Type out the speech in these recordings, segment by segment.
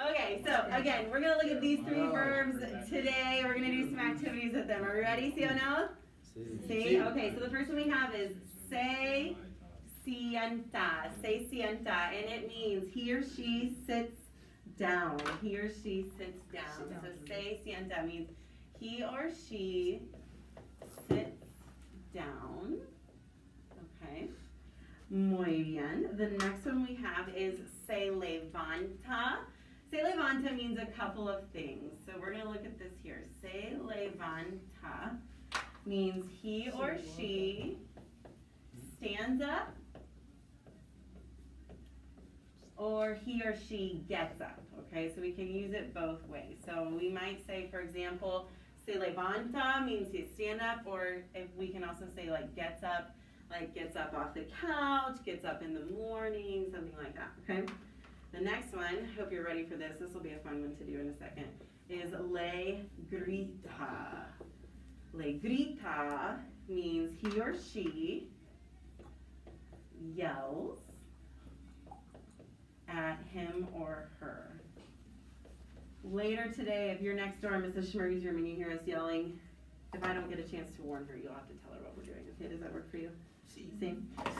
Okay, so again, we're going to look at these three verbs today. We're going to do some activities with them. Are we ready, ¿sí o no? Sí. Okay, so the first one we have is se sienta. Se sienta. And it means he or she sits down. He or she sits down. So se sienta means he or she sits down. Okay. Muy bien. The next one we have is se levanta. Se levanta means a couple of things. So we're going to look at this here. Se levanta means he or she stands up or he or she gets up. Okay, so we can use it both ways. So we might say, for example, se levanta means he stand up, or if we can also say like gets up off the couch, gets up in the morning, something like that. Okay. The next one, hope you're ready for this. This will be a fun one to do in a second. Is le grita. Le grita means he or she yells at him or her. Later today, if you're next door in Mrs. Schmergy's room and you hear us yelling, if I don't get a chance to warn her, you'll have to tell her what we're doing. Okay, does that work for you? See?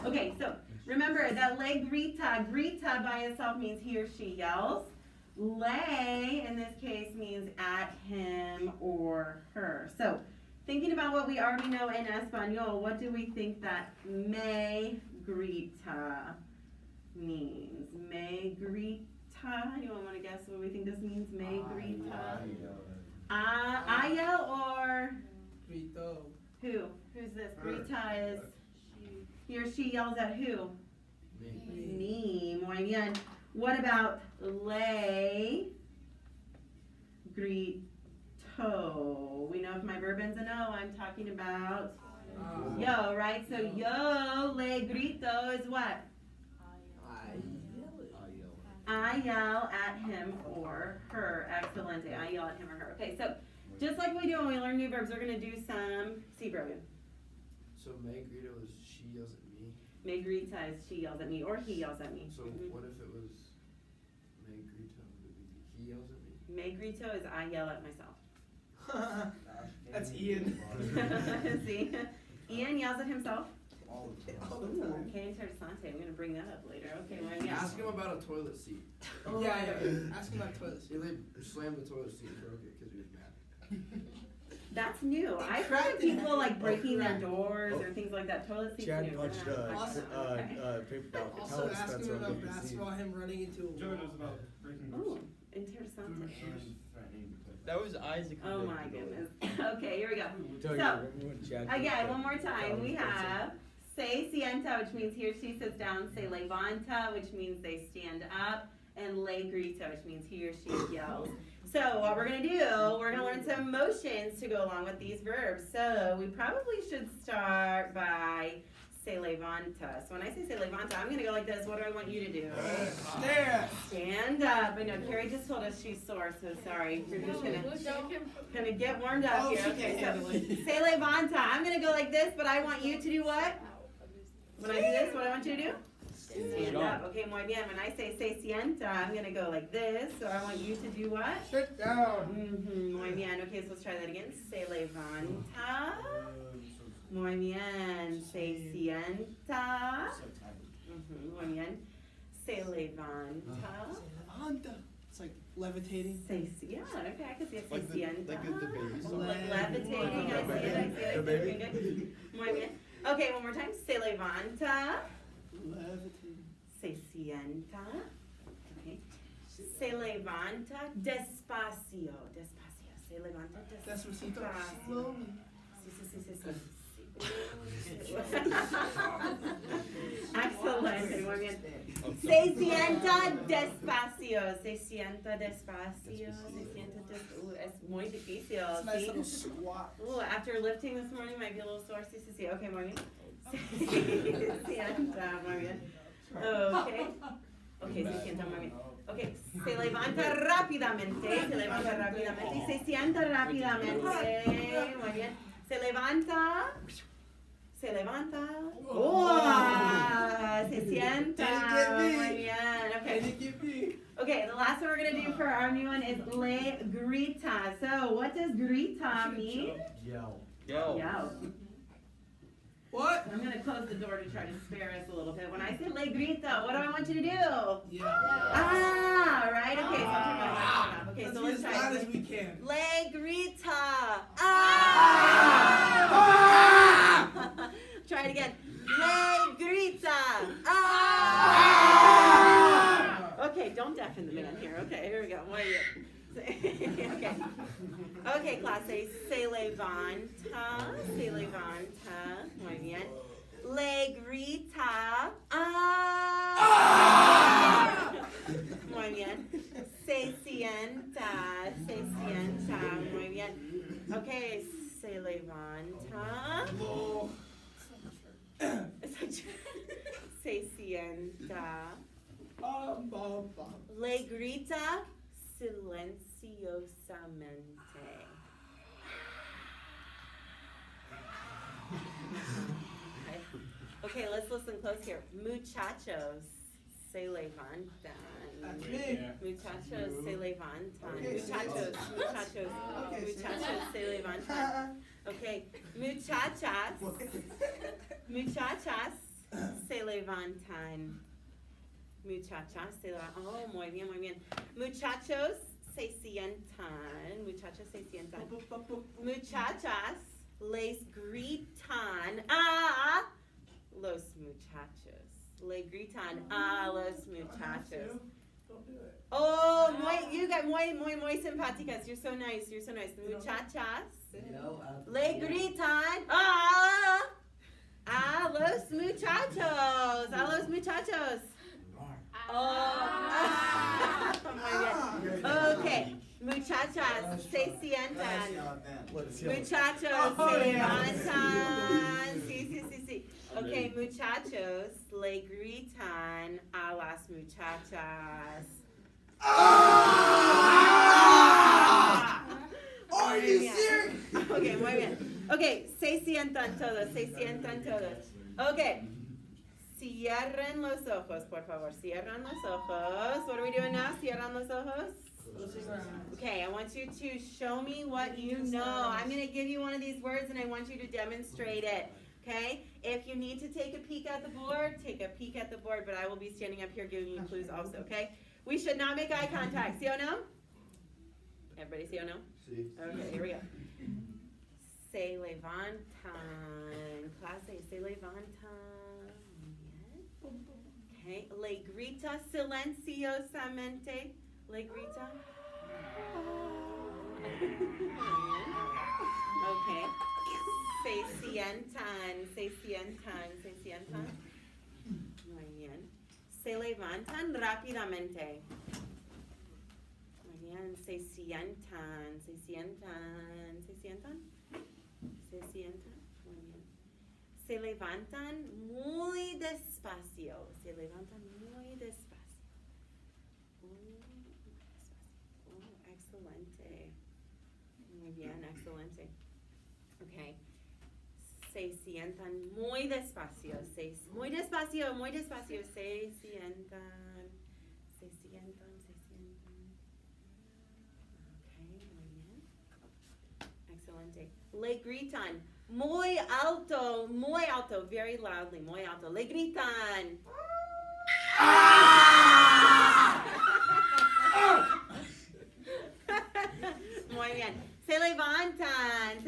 Okay, so remember that le grita, grita by itself means he or she yells. Le, in this case, means at him or her. So, thinking about what we already know in Espanol, what do we think that me grita means? Me grita. Anyone want to guess what we think this means? Me grita. I yell or? Grito. Who? Who's this? Grita is? He or she yells at who? Me. Muy bien. What about le grito? We know if my verb ends in O, I'm talking about yo, right? So yo le grito is what? I yell at him or her. Excelente. I yell at him or her. Okay, so just like we do when we learn new verbs, we're going to do some. See, Brogan. So me grito is she yells at me? Me grita is she yells at me or he yells at me. So what if it was me grito? He yells at me? Me grito is I yell at myself. That's Ian. See? Ian yells at himself. All the time. Okay, interessante. I'm going to bring that up later. Okay, well, yeah. Ask him about a toilet seat. Oh, yeah. Ask him about toilet seat. He slammed the toilet seat and broke it because he was mad. That's new. I've heard of people like breaking their doors or things like that. Toilet seats Chad new. punched Okay. paper towel Also, ask dispenser him on about BBC. basketball, him running into a Joe wall. knows about breaking Oh, doors. interessante. That was Isaac. Oh my goodness. Okay, here we go. Tell you, So, remember when Chad again, punched one more paper time. towel We dispenser? have se sienta, which means he or she sits down. Se levanta, which means they stand up. And le grita, which means he or she yells. So what we're going to do, we're going to learn some motions to go along with these verbs. So we probably should start by se levanta. So when I say se levanta, I'm going to go like this. What do I want you to do? There. Stand up. I know Carrie just told us she's sore, so sorry. We're just gonna get warmed up Oh, here. she Okay, can't handle so it. se levanta. I'm gonna go like this, but I want you to do what? When I do this, what I want you to do? Stand up. Okay, muy bien. When I say se sienta, I'm gonna go like this. So I want you to do what? Sit down. Muy bien. Okay, so let's try that again. Se levanta. Muy bien. Se sienta. Muy bien. Se levanta. It's like levitating. Yeah, okay, I can see it. Se Like the sienta. baby song. Like levitating. I see it. Okay, good. Muy bien. Okay, one more time. Se levanta. Levitating. Se sienta. Okay. Se levanta despacio. Despacio. Se levanta Despacito. despacio. Slowly. Sí. Excelente, muy bien. Se sienta despacio. Se sienta despacio. Se sienta despacio. Es muy difícil. It's a nice ¿Sí? little squat. Ooh, after lifting this morning might be a little sore. Sí. Okay, muy bien. Se sienta, muy bien. Okay. Okay, se sienta muy bien. Okay, se levanta rápidamente. Se levanta rápidamente. Y se sienta rápidamente. Muy bien. Se levanta. Se levanta. Oh, se sienta. Muy bien. Okay. Okay, the last one we're gonna do for our new one is le grita. So what does grita mean? Yell. Yo. Yell. What? I'm gonna close the door to try to spare us a little bit. When I say le grita, what do I want you to do? Yeah. Ah, right? Okay, so I'm talking about that. Okay, Let's so be let's as try loud it. as we can. Le grita. Ah! Try it again. Le grita. Ah! Okay, don't deafen the man here. Okay, here we go. What are you? Okay. Okay, class, say se levanta. Se levanta. Muy bien. Le grita. Ah! Muy bien. Se sienta. Se sienta. Muy bien. Okay, se levanta. Se sienta. Le grita silenciosamente. Okay, let's listen close here. Muchachos se levantan. That's me. Muchachos se levantan. Okay, Muchachos, muchachos, Okay, muchachos se levantan. Okay, muchachas, muchachas se levantan. Muchachas se levantan. Oh, muy bien, muy bien. Muchachos se sientan. Muchachos se sientan. Muchachas les gritan a los muchachos. Le gritan a los muchachos. Don't do it. Oh, you got muy simpáticas. You're so nice. You're so nice. Muchachas le gritan a los muchachos. A los muchachos. Oh. Muy bien. Okay. Muchachas se sientan. Muchachos se levantan. Sí. Okay, muchachos le gritan a las muchachas. Are you serious? Okay, muy bien. Okay, se sientan todos, se sientan todos. Okay. Cierren los ojos, por favor. Cierran los ojos. What are we doing now? Cierran los ojos. Okay, I want you to show me what you know. I'm going to give you one of these words and I want you to demonstrate it. Okay? If you need to take a peek at the board, take a peek at the board, but I will be standing up here giving you clues also, okay? We should not make eye contact. ¿Sí o no? Everybody see or no? Sí. Okay, here we go. Se levantan. Clase, se levantan. Okay, le grita silenciosamente. Le grita. Okay. Se sientan. Muy bien. Se levantan rápidamente. Muy bien. Se sientan. Muy bien. Se levantan muy despacio. Oh, excelente. Muy bien, excelente. Okay. Se sientan muy despacio. Muy despacio. Se sientan. Okay, muy bien. Excelente. Le gritan muy alto, very loudly, muy alto. Le gritan. Muy bien. Se levantan.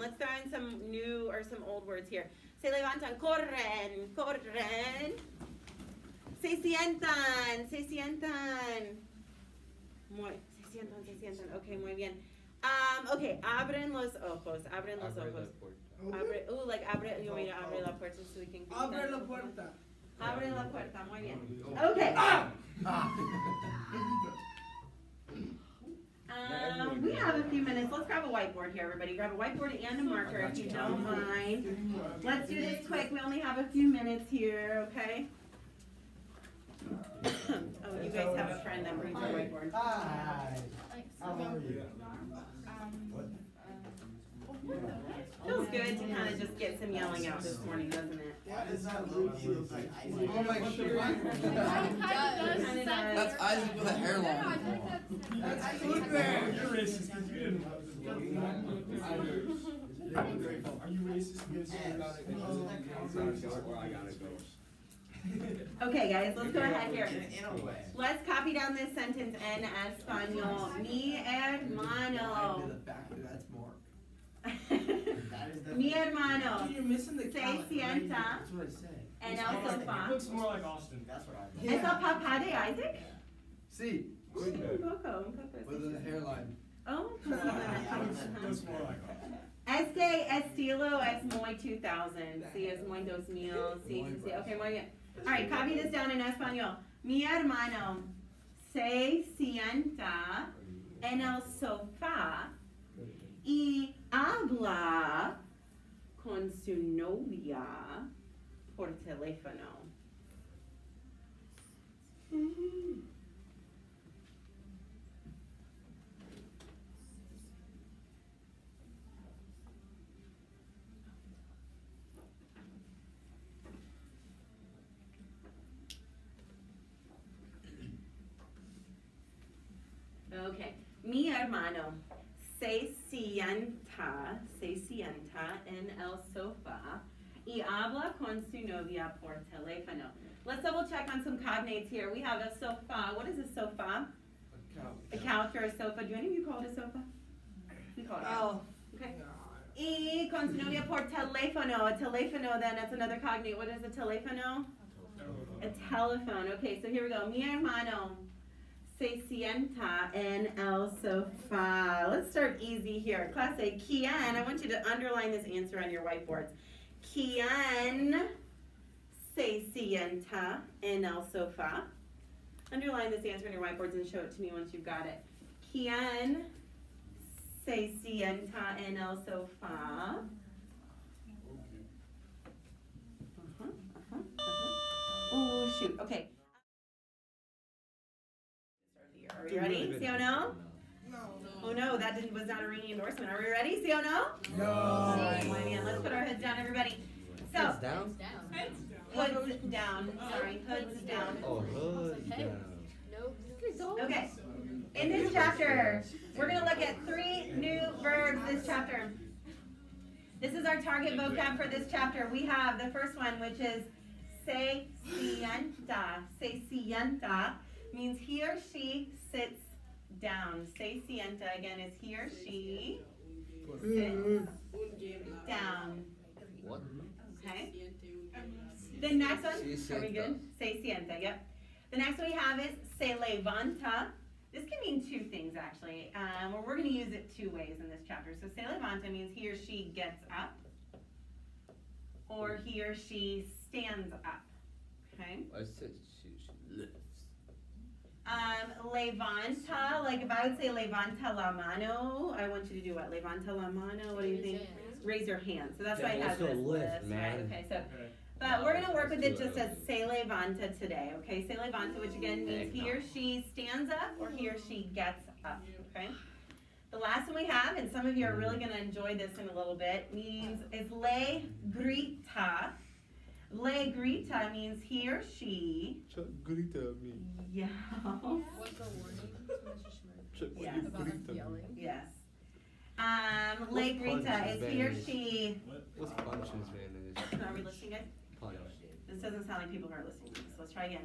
Let's throw in some new or some old words here. Se levantan, corren. Se sientan. Se sientan. Okay, muy bien. Okay, abren los ojos. Abre la puerta. Abre, you want me to abre la puerta so we can... Abre la puerta. Abre la puerta, muy bien. Okay. We have a few minutes. Let's grab a whiteboard here, everybody. Grab a whiteboard and a marker if you don't mind. Let's do this quick. We only have a few minutes here, okay? Oh, you guys have a friend that brings a whiteboard. Hi. How are you? Feels good to kind of just get some yelling out this morning, doesn't it? Why does that look like Isaac? Oh my God. Kinda does. That's Isaac with a hairline. That's good there. You're racist because you didn't. Are you racist because you got it? Okay, guys, let's go ahead here. In a way. Let's copy down this sentence en español. Mi hermano. That's more. Mi hermano You're missing the se calendar. sienta That's what I said. en el It sofá. looks more like Austin. That's what I ¿Es el papá de Isaac? See, Un poco. with a hairline. Oh, It looks more like Austin. Este estilo es muy 2000. Sí, es muy 2000. Sí. Okay, muy bien. All right, copy this down in español. Mi hermano se sienta en el sofá y habla con su novia por teléfono. Okay, mi hermano se sienta en el sofá y habla con su novia por teléfono. Let's double check on some cognates here. We have a sofa. What is a sofa? A couch or a sofa. Do any of you call it a sofa? We call it a couch. Okay. Y con su novia por teléfono. A teléfono, then that's another cognate. What is a teléfono? A telephone. Okay, so here we go. Mi hermano se sienta en el sofá. Let's start easy here. Class A, ¿quién? I want you to underline this answer on your whiteboards. ¿Quién se sienta en el sofá? Underline this answer on your whiteboards and show it to me once you've got it. ¿Quién se sienta en el sofá? Oh, shoot. Okay. Are we ready? See or no? No. Oh no, that was not a ringing endorsement. Are we ready? See or no? No. Muy bien. Let's put our heads down, everybody. So, Heads down? hoods down. Sorry, hoods down. Oh, hood down. Okay. In this chapter, we're going to look at 3 new verbs this chapter. This is our target vocab for this chapter. We have the first one, which is se sienta. Se sienta means he or she sits down. Se sienta, again, is he or she sits down. What? Okay? The next one, Se are we good? Se sienta, yep. The next one we have is se levanta. This can mean 2 things, actually. Well, we're going to use it 2 ways in this chapter. So se levanta means he or she gets up, or he or she stands up. Okay? I said she lifts. Levanta, like if I would say levanta la mano, I want you to do what? Levanta la mano, what do you think? Raise your hand. So that's why it has also this lift, list, man. right? Okay, so, but we're gonna work with it just as se levanta today, okay? Se levanta, which again means he or she stands up or he or she gets up, okay? The last one we have, and some of you are really gonna enjoy this in a little bit, is le grita. Le grita means he or she Chuck grita me. yells. What's the warning? Chuck Yeah. About us yelling? Yes. Le grita is he or she. What's punches, man? Are we listening, guys? Punch. This doesn't sound like people who are listening to this. Let's try again.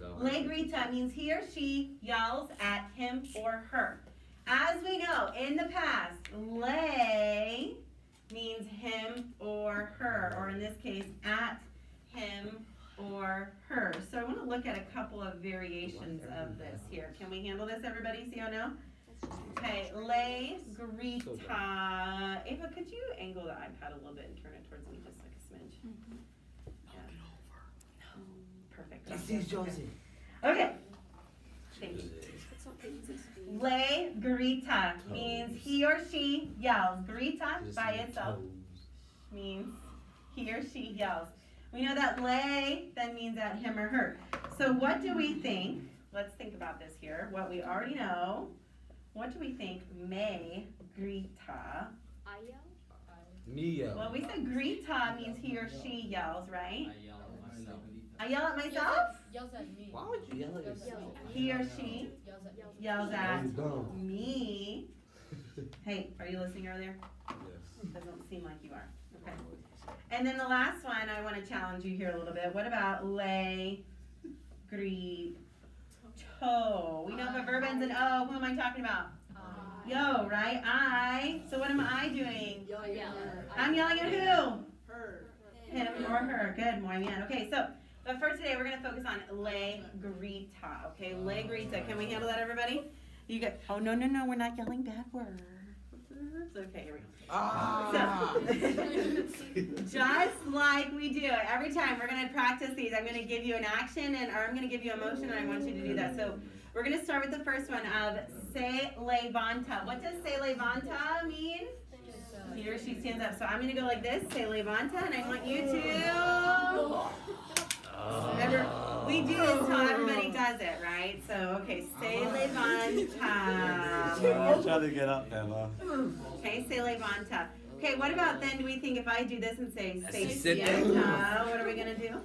No. Le grita means he or she yells at him or her. As we know, in the past, le means him or her, or in this case, at him or her. So I want to look at a couple of variations of this here. Can we handle this, everybody? See or no? Okay, le grita. Ava, could you angle the iPad a little bit and turn it towards me just like a smidge? Yeah. Perfect. Josie. Okay. Thank you. Le grita means he or she yells. Grita Just by your itself toes. means he or she yells. We know that le then means at him or her. So what do we think? Let's think about this here. What we already know. What do we think me grita I yell? Me yell. Well, we said grita means he or she yells, right? I yell at myself. I yell at myself. Yells at me. Why would you yell at yourself? He or she Yells at me. yells at You're dumb. me. Hey, are you listening earlier? Yes. Doesn't seem like you are. Okay. And then the last one, I want to challenge you here a little bit. What about le, grito? We know if a verb ends in O, who am I talking about? Yo, right? I. So what am I doing? I'm yelling at who? Him or her. Good, muy bien. Okay, so, but for today, we're going to focus on le grita. Okay, le grita. Can we handle that, everybody? You get, oh, no, we're not yelling bad words. Okay, here we go. So, just like we do every time, we're going to practice these. I'm going to give you an action, or I'm going to give you a motion, and I want you to do that. So, we're going to start with the first one of se levanta. What does se levanta mean? He or she stands up. So I'm going to go like this, se levanta, and I want you to... Remember, we do this till everybody does it, right? So, okay, se levanta. I'll try to get up, Emma. Okay, se levanta. Okay, what about then, do we think if I do this and say sit sienta, what are we going to do?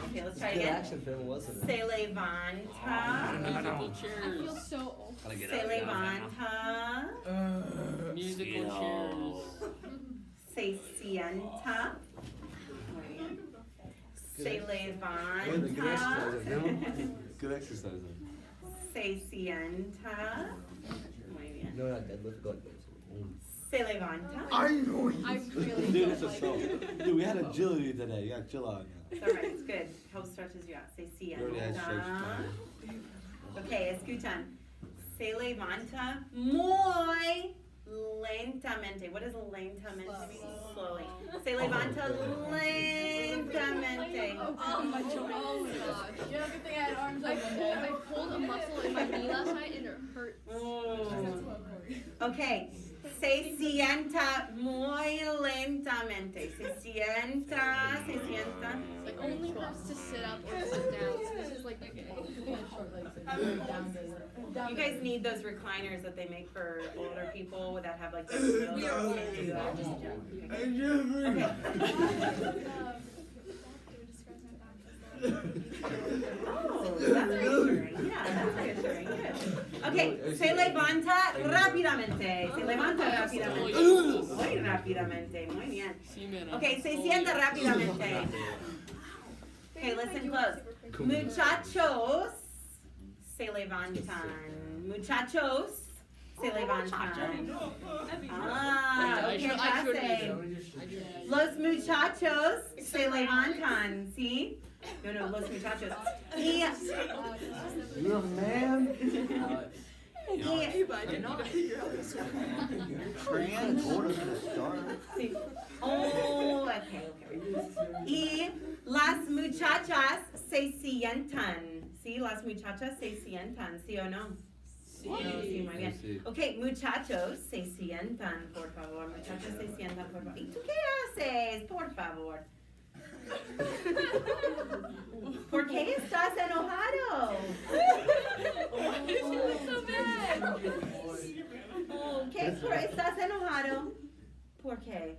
Okay, let's try Good again. action film, wasn't it? Se levanta. Musical I chairs. feel so old. Se levanta. Musical chairs. Se sienta. Se Good exercise, levanta. Good exercise. Se sienta. Muy bien. No, not deadlift, go like this. Se levanta. I really Dude, don't it's a like show. it. Dude, we had agility today. You gotta chill out now. It's alright, it's good. Help stretches you out. Se We already had stretch sienta. time. Okay, escuchan. Se levanta muy lentamente. What does lentamente mean? Slowly. Se levanta lentamente. Oh my gosh. You know, good thing I had arms on Monday. I pulled a muscle in my knee last night and it hurt. Okay. Se sienta muy lentamente. Se sienta. Like only has to sit up or sit down. So this is like You guys need those recliners that they make for older people that have like the wheels. Oh, that's reassuring. Yeah, that's reassuring. Good. Okay, se levanta rápidamente. Se levanta rápidamente. Muy rápidamente. Muy bien. Okay, se sienta rápidamente. Okay, listen close. Muchachos se levantan. Muchachos se levantan. Ah, okay, clase. Los muchachos se levantan. ¿Sí? No, los muchachos. Y, You're a man. Trans order to start. sí. Oh, okay. Y las muchachas se sientan. ¿Sí? Las muchachas se sientan. ¿Sí o no? Sí, muy bien. Sí. Ok, muchachos, se sientan, por favor. Muchachos, se sientan, por favor. ¿Y tú qué haces? Por favor. ¿Por qué estás enojado? ¿Qué? ¿Por qué estás enojado? ¿Por qué?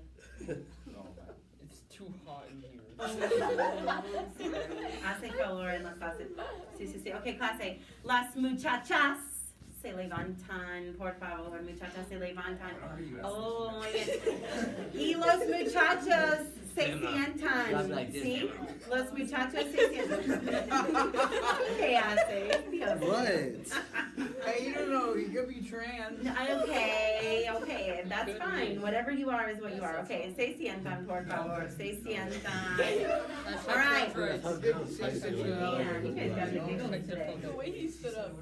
It's too hot in here. Hace calor en la clase. Sí. Ok, clase. Las muchachas se levantan, por favor. Muchachas se levantan. Oh, muy bien. Y los muchachos se sientan. ¿Sí? Los muchachos se sientan. ¿Qué hace? Dios. What? Hey, you don't know, you could be trans. Okay, that's fine. Whatever you are is what you are. Okay, se sientan, por favor. Se sientan. All right. Man, you guys got the giggles today. The way he stood up.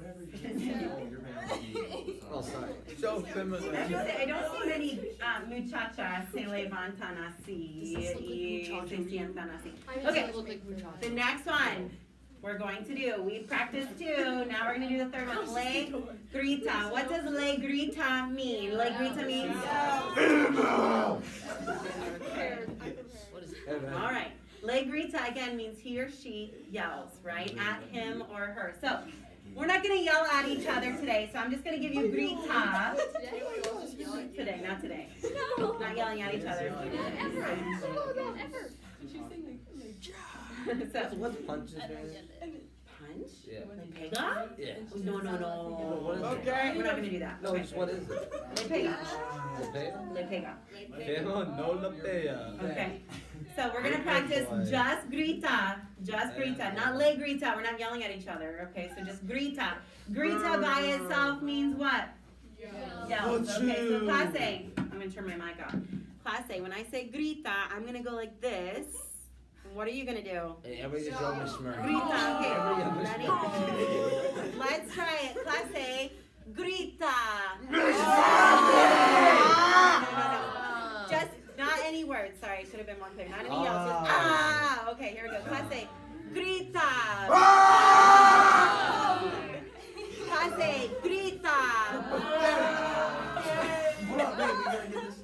Oh, sorry. So feminine. I don't see many muchachas se levantan así y se sientan así. Okay, the next one we're going to do, we practiced two, now we're going to do the third one, le grita. What does le grita mean? Le grita means? All right. Le grita again means he or she yells, right? At him or her. So we're not gonna yell at each other today. So I'm just gonna give you grita. Today, not today. Not yelling at each other. So What's punches, man? punch? Yeah. Le pega? Yeah. No. What is it? Okay. We're not gonna do that. No, Okay. just what is it? Le pega. Le pega? Le pega. Pero no la pega. Okay. So we're gonna practice just grita. Just grita. Not le grita. We're not yelling at each other. Okay, so just grita. Grita by itself means what? Yells. Okay, so class A. I'm gonna turn my mic off. Class A, when I say grita, I'm gonna go like this. And what are you gonna do? Hey, everybody just draw me smirk. Grita. Okay, Everybody just ready? Let's try it. Class A. Grita. No. Just not any words. Sorry, should have been more clear. Not any yells. Just Okay, here we go. Class A. Grita. Class A. Grita. Hold on, wait, we gotta get this.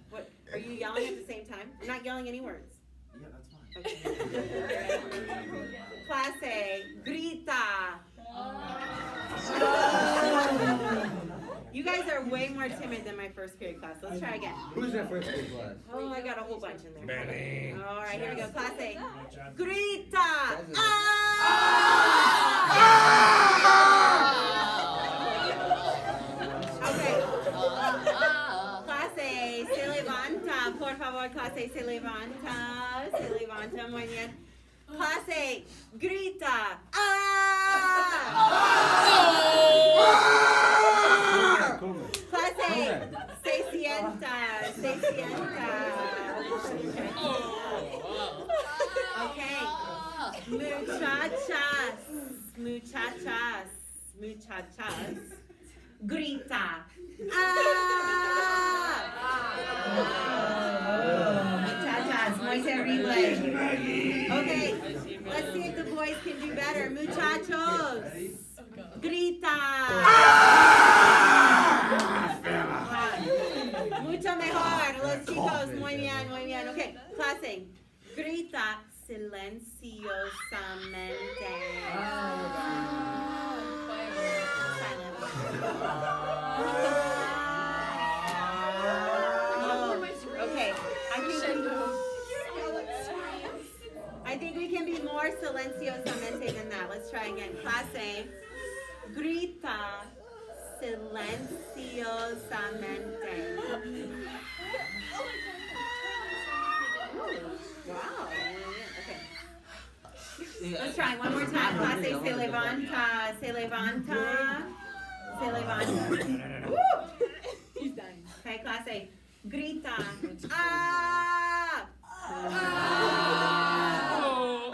What? Are you yelling at the same time? I'm not yelling any words. Yeah, that's fine. Okay. Class A. Grita. You guys are way more timid than my first period class. Let's try again. Who's that first grade class? Oh, I got a whole bunch in there. Benny. All right, here we go. Class A. Chad. Grita. Okay. Clase, se levanta. Por favor, clase, se levanta. Se levanta. Muy bien. Clase, grita. Clase, se sienta. Se sienta. Okay. Muchachas. Muchachas. Muchachas. Grita. Muchachas, muy terrible. Okay, let's see if the boys can do better. Muchachos. Grita. Mucho mejor. Los chicos, muy bien, muy bien. Okay, clase. Grita silenciosamente. Okay, I think we can be more silenciosamente than that. Let's try again. Clase, grita silenciosamente. Wow. Okay. Let's try one more time. Clase, se levanta, se levanta, se levanta. Woo! He's dying. Okay, clase, grita.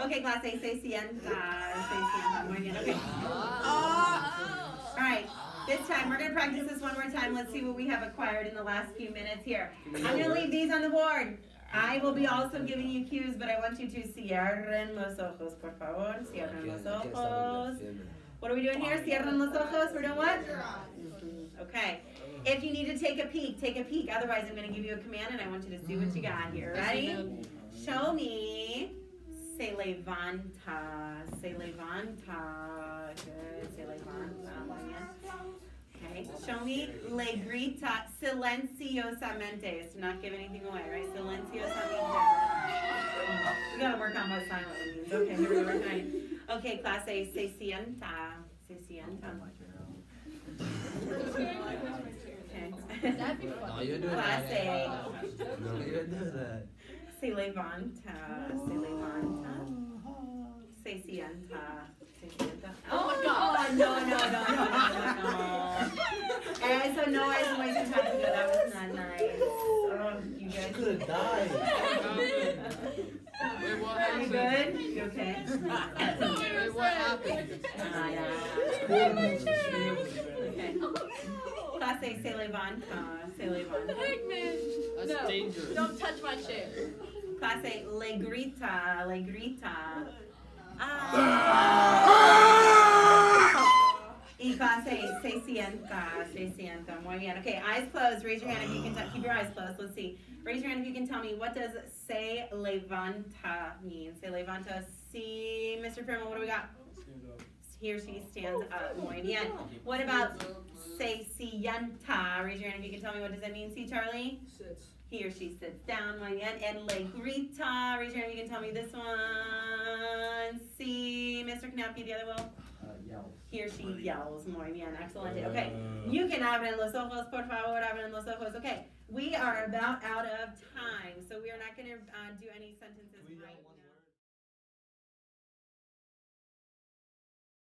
Okay, clase, se sienta, muy bien. Okay. All right. This time, we're going to practice this one more time. Let's see what we have acquired in the last few minutes here. I'm going to leave these on the board. I will be also giving you cues, but I want you to cierren los ojos, por favor. Cierren los ojos. What are we doing here? Cierren los ojos. We're doing what? Okay. If you need to take a peek, take a peek. Otherwise, I'm going to give you a command, and I want you to see what you got here. Ready? Show me. Se levanta. Se levanta. Good. Se levanta. Okay. Show me. Le grita silenciosamente. It's to not give anything away, right? Silenciosamente. We gotta work on what silent means. Okay, here we go. We're trying. Okay, class A. Se sienta. Se sienta. Okay. That'd be fun. No, you're doing Class that. A. No, you're doing that. Se levanta. Se levanta. Se sienta. Se sienta. Oh my God. No. Eso no es muy simpático. That was not nice. Oh, you guys. Could have died. Wait, what Are you happened? good? You okay? Wait, what happened? Okay. Clase, se levanta. Se levanta. Heck, man. That's No. dangerous. Don't touch my share. Clase, le grita. Le grita. Y clase, se sienta. Se sienta. Muy bien. Okay, eyes closed. Raise your hand if you can keep your eyes closed. Let's see. Raise your hand if you can tell me, what does se levanta mean? Se levanta. See, Mr. Firma, what do we got? Stand up. He or she stands up. Muy bien. What about se sienta? Raise your hand if you can tell me, what does that mean? See, Charlie? Sits. He or she sits down. Muy bien. And le grita. Raise your hand if you can tell me this one. See, Mr. Knappy, the other will? Yells. He or she yells. Muy bien. Excellent. Okay. You can abren los ojos, por favor. Abren los ojos. Okay. We are about out of time, so we are not going to do any sentences.